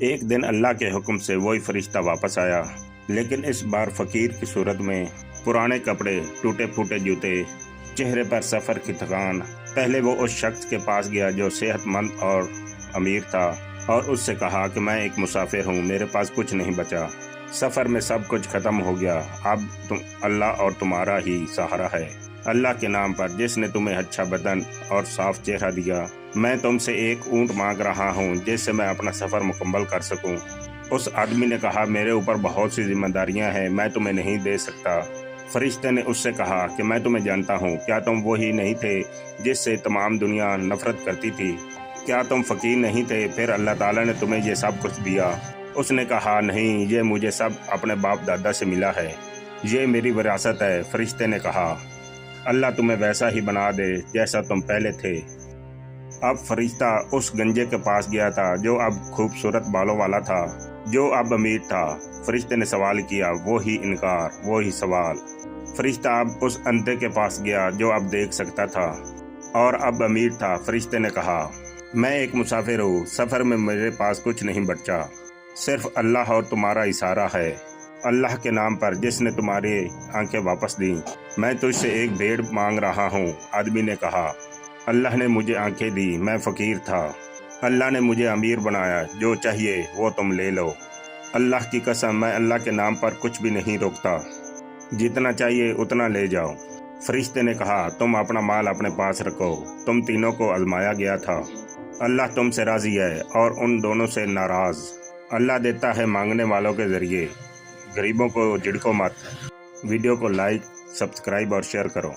एक दिन अल्लाह के हुक्म से वही फरिश्ता वापस आया, लेकिन इस बार फ़कीर की सूरत में। पुराने कपड़े, टूटे फूटे जूते, चेहरे पर सफ़र की थकान। पहले वो उस शख्स के पास गया जो सेहतमंद और अमीर था और उससे कहा कि मैं एक मुसाफिर हूँ, मेरे पास कुछ नहीं बचा। सफ़र में सब कुछ ख़त्म हो गया, अब तुम अल्लाह और तुम्हारा ही सहारा है। अल्लाह के नाम पर जिसने तुम्हें अच्छा बदन और साफ चेहरा दिया, मैं तुमसे एक ऊँट मांग रहा हूँ जिससे मैं अपना सफ़र मुकम्मल कर सकूँ। उस आदमी ने कहा, मेरे ऊपर बहुत सी जिम्मेदारियाँ हैं, मैं तुम्हें नहीं दे सकता। फरिश्ते ने उससे कहा कि मैं तुम्हें जानता हूँ, क्या तुम वही नहीं थे जिससे तमाम दुनिया नफरत करती थी? क्या तुम फ़कीर नहीं थे, फिर अल्लाह ताला ने तुम्हें ये सब कुछ दिया? उसने कहा, नहीं, ये मुझे सब अपने बाप दादा से मिला है, ये मेरी विरासत है। फरिश्ते ने कहा, अल्लाह तुम्हें वैसा ही बना दे जैसा तुम पहले थे। अब फरिश्ता उस गंजे के पास गया था जो अब खूबसूरत बालों वाला था, जो अब अमीर था। फरिश्ते ने सवाल किया, वो ही इनकार, वो ही सवाल। फरिश्ता अब उस अंधे के पास गया जो अब देख सकता था और अब अमीर था। फरिश्ते ने कहा, मैं एक मुसाफिर हूँ, सफ़र में मेरे पास कुछ नहीं बचा, सिर्फ अल्लाह और तुम्हारा इशारा है। अल्लाह के नाम पर जिसने तुम्हारी आंखें वापस दी, मैं तुझसे एक भेड़ मांग रहा हूँ। आदमी ने कहा, अल्लाह ने मुझे आंखें दी, मैं फ़कीर था, अल्लाह ने मुझे अमीर बनाया, जो चाहिए वो तुम ले लो। अल्लाह की कसम, मैं अल्लाह के नाम पर कुछ भी नहीं रोकता, जितना चाहिए उतना ले जाओ। फरिश्ते ने कहा, तुम अपना माल अपने पास रखो, तुम तीनों को आजमाया गया था, अल्लाह तुमसे राज़ी है और उन दोनों से नाराज़। अल्लाह देता है मांगने वालों के ज़रिए, गरीबों को झिड़को मत। वीडियो को लाइक, सब्सक्राइब और शेयर करो।